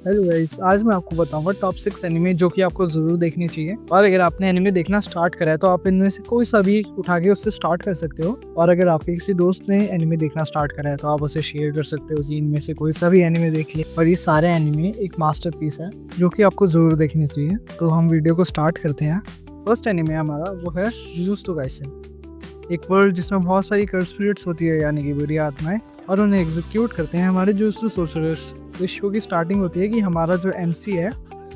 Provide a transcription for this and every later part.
Hello guys, आज मैं आपको बताऊंगा टॉप 6 एनिमे जो कि आपको जरूर देखनी चाहिए। और अगर आपने एनिमे देखना स्टार्ट करा है तो आप इनमें से कोई सा भी उठा के उससे स्टार्ट कर सकते हो। और अगर आपके किसी दोस्त ने एनिमे देखना स्टार्ट करा है तो आप उसे शेयर कर सकते हो कि इनमें से कोई सा भी एनिमे देख ले। और ये सारे एनिमे एक मास्टरपीस है जो कि आपको जरूर देखनी चाहिए। तो हम वीडियो को स्टार्ट करते हैं। फर्स्ट एनिमे हमारा वो है जुजुत्सु काइसेन। एक वर्ल्ड जिसमें बहुत सारी कर्स स्पिरिट्स होती है, यानी कि बुरी आत्माएं, और उन्हें एग्जीक्यूट करते हैं हमारे जुजुत्सु सोर्सरर्स। तो इस शो की स्टार्टिंग होती है कि हमारा जो एमसी है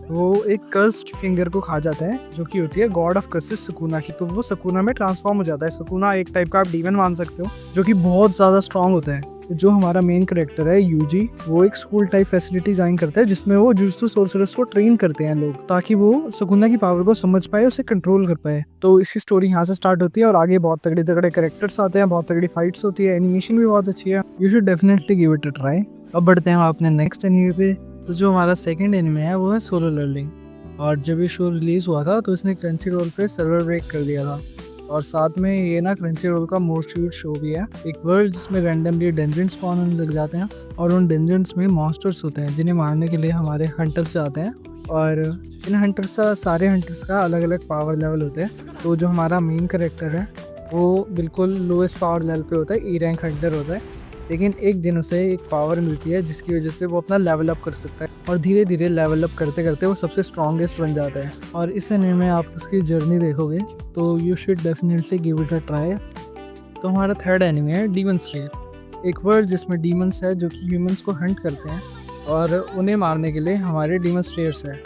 वो एक कर्स्ड फिंगर को खा जाता है, जो कि होती है गॉड ऑफ कर्सेस सुकुना की। तो वो सुकुना में ट्रांसफॉर्म हो जाता है। सुकुना एक टाइप का आप डीमन मान सकते हो, जो कि बहुत ज़्यादा स्ट्रांग होता है। जो हमारा मेन करेक्टर है यूजी, वो एक स्कूल टाइप फैसिलिटी ज्वाइन करता है जिसमें वो जुजुत्सु सोर्सरर्स को ट्रेन करते हैं लोग, ताकि वो सुकुना की पावर को समझ पाए, उसे कंट्रोल कर पाए। तो इसकी स्टोरी यहाँ से स्टार्ट होती है और आगे बहुत तगड़े तगड़े करेक्टर्स आते हैं, बहुत तगड़ी फाइट्स होती है, एनिमेशन भी बहुत अच्छी है। You should definitely give it a try. अब बढ़ते हैं अपने नेक्स्ट एनिमे पे। तो जो हमारा सेकंड एनिमे है वो है सोलो लेवलिंग। और जब ये शो रिलीज हुआ था तो इसने क्रंचीरोल पे सर्वर ब्रेक कर दिया था। और साथ में ये ना क्रंचीरोल का मोस्ट व्यूड शो भी है। एक वर्ल्ड जिसमें रैंडमली डंजन स्पॉन होने लग जाते हैं और उन डंजन्स में मॉन्स्टर्स होते हैं जिन्हें मारने के लिए हमारे हंटर्स आते हैं। और इन हंटर्स का सारे हंटर्स का अलग अलग पावर लेवल होते हैं। तो जो हमारा मेन करेक्टर है वो बिल्कुल लोएस्ट पावर लेवल पे होता है, ई रैंक हंटर होता है। लेकिन एक दिन उसे एक पावर मिलती है जिसकी वजह से वो अपना लेवल अप कर सकता है, और धीरे धीरे लेवल अप करते करते वो सबसे स्ट्रॉन्गेस्ट बन जाता है। और इस एनिमे में आप उसकी जर्नी देखोगे तो you should definitely give it a try. तो हमारा थर्ड एनिमे है डीमन स्लेयर। एक वर्ल्ड जिसमें डीमंस है जो कि ह्यूमंस को हंट करते हैं और उन्हें मारने के लिए हमारे डीमन स्लेयर्स है।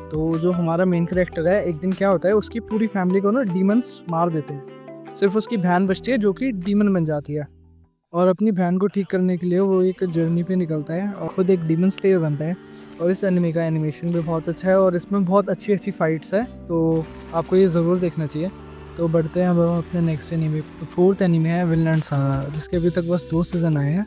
तो जो हमारा मेन करेक्टर है, एक दिन क्या होता है, उसकी पूरी फैमिली को ना डीमंस मार देते हैं। सिर्फ उसकी बहन बचती है जो कि डीमन बन जाती है। और अपनी बहन को ठीक करने के लिए वो एक जर्नी पे निकलता है और खुद एक डीमन स्लेयर बनता है। और इस एनिमे का एनिमेशन भी बहुत अच्छा है और इसमें बहुत अच्छी अच्छी फाइट्स है, तो आपको ये ज़रूर देखना चाहिए। तो बढ़ते हैं अब अपने नेक्स्ट एनिमे। तो फोर्थ एनिमे है विनलैंड सागा, जिसके अभी तक बस 2 सीज़न आए हैं।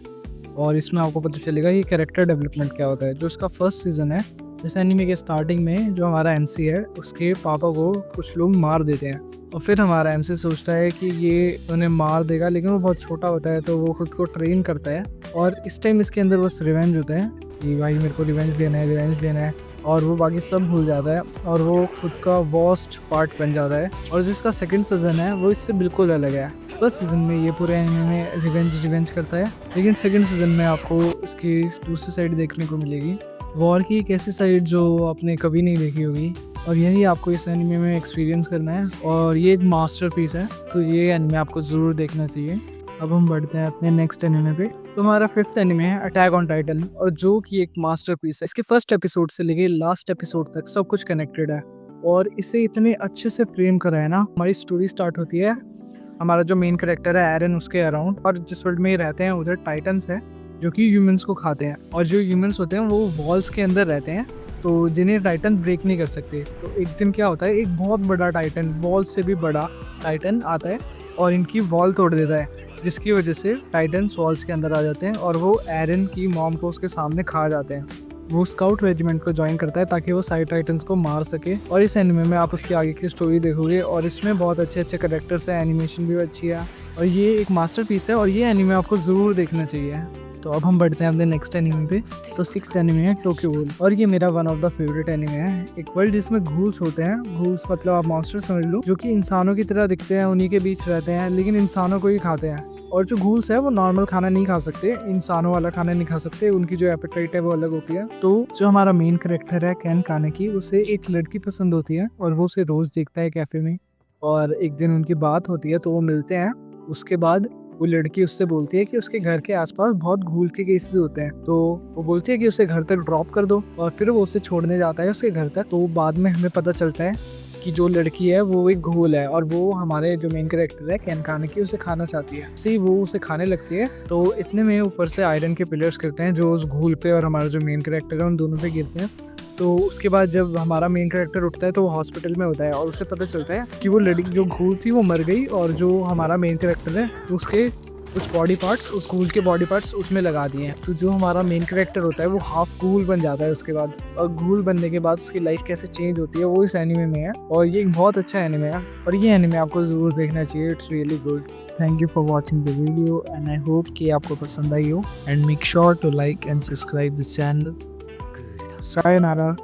और इसमें आपको पता चलेगा ये कैरेक्टर डेवलपमेंट क्या होता है। जो इसका फर्स्ट सीज़न है, इस एनिमे के स्टार्टिंग में जो हमारा एमसी है उसके पापा को कुछ लोग मार देते हैं। और फिर हमारा एमसी सोचता है कि ये उन्हें मार देगा, लेकिन वो बहुत छोटा होता है तो वो खुद को ट्रेन करता है। और इस टाइम इसके अंदर बस रिवेंज होता है कि भाई मेरे को रिवेंज लेना है, रिवेंज लेना है। और वो बाकी सब भूल जाता है और वो खुद का वर्स्ट पार्ट बन जाता है। और जो इसका सेकंड सीजन है वो इससे बिल्कुल अलग है। फर्स्ट सीजन में ये पूरे एनिमे में रिवेंज करता है, लेकिन सेकंड सीजन में आपको इसकी दूसरी साइड देखने को मिलेगी, वॉर की एक ऐसी साइड जो आपने कभी नहीं देखी होगी। और यही आपको इस एनिमे में एक्सपीरियंस करना है। और ये एक मास्टरपीस है, तो ये एनिमे आपको ज़रूर देखना चाहिए। अब हम बढ़ते हैं अपने नेक्स्ट एनिमे पे। तो हमारा फिफ्थ एनिमे है अटैक ऑन टाइटन, और जो कि एक मास्टरपीस है। इसके फर्स्ट एपिसोड से लेके लास्ट एपिसोड तक सब कुछ कनेक्टेड है और इसे इतने अच्छे से फ्रेम करा है ना। हमारी स्टोरी स्टार्ट होती है, हमारा जो मेन करेक्टर है एरन उसके अराउंड, और जिस वर्ल्ड में ये रहते हैं उधर टाइटन्स है जो कि ह्यूमंस को खाते हैं। और जो ह्यूमंस होते हैं वो वॉल्स के अंदर रहते हैं, तो जिन्हें टाइटन ब्रेक नहीं कर सकते। तो एक दिन क्या होता है, एक बहुत बड़ा टाइटन, वॉल से भी बड़ा टाइटन आता है और इनकी वॉल तोड़ देता है, जिसकी वजह से टाइटन्स वॉल्स के अंदर आ जाते हैं और वो एरन की मॉम को उसके सामने खा जाते हैं। वो स्काउट रेजिमेंट को ज्वाइन करता है ताकि वो सारे टाइटन्स को मार सके। और इस एनिमे में आप उसकी आगे की स्टोरी देखोगे और इसमें बहुत अच्छे अच्छे करेक्टर्स हैं, एनिमेशन भी अच्छी है और ये एक मास्टरपीस है और ये एनिमे आपको ज़रूर देखना चाहिए। तो अब हम बढ़ते हैं अपने नेक्स्ट एनिमे पे। तो सिक्स्थ एनिमे है टोक्यो गूल, और ये मेरा one of the favourite anime है। एक वर्ल्ड जिसमें घूल्स होते हैं, घूल्स मतलब आप मॉन्स्टर समझ लो, जो कि इंसानों की तरह दिखते हैं, उन्हीं के बीच रहते हैं लेकिन इंसानों को ही खाते हैं। और जो घूल्स है वो नॉर्मल खाना नहीं खा सकते, इंसानों वाला खाना नहीं खा सकते, उनकी जो एपेटाइट है वो अलग होती है। तो जो हमारा मेन करेक्टर है कैन कानेकी, उसे एक लड़की पसंद होती है और वो उसे रोज देखता है कैफे में। और एक दिन उनकी बात होती है तो वो मिलते हैं। उसके बाद वो लड़की उससे बोलती है कि उसके घर के आसपास बहुत घूल के केसेस होते हैं, तो वो बोलती है कि उसे घर तक ड्रॉप कर दो। और फिर वो उसे छोड़ने जाता है उसके घर तक। तो बाद में हमें पता चलता है कि जो लड़की है वो एक घूल है और वो हमारे जो मेन कैरेक्टर है कैन कानेकी उसे खाना चाहती है। ऐसे ही वो उसे खाने लगती है, तो इतने में ऊपर से आयरन के पिलर्स गिरते हैं जो उस घूल पे और हमारा जो मेन कैरेक्टर है उन दोनों पे गिरते हैं। तो उसके बाद जब हमारा मेन कैरेक्टर उठता है तो वो हॉस्पिटल में होता है और उसे पता चलता है कि वो लड़की जो घूल थी वो मर गई और जो हमारा मेन कैरेक्टर है उसके कुछ बॉडी पार्ट्स, उस घूल के बॉडी पार्ट्स उसमें लगा दिए हैं। तो जो हमारा मेन कैरेक्टर होता है वो हाफ घूल बन जाता है उसके बाद। और घूल बनने के बाद उसकी लाइफ कैसे चेंज होती है वो इस एनिमे में है और ये एक बहुत अच्छा एनिमे है और ये एनिमे आपको ज़रूर देखना चाहिए। It's really good. Thank you for watching the video and I hope कि आपको पसंद आई हो, and make sure to like and subscribe this channel. Sayonara.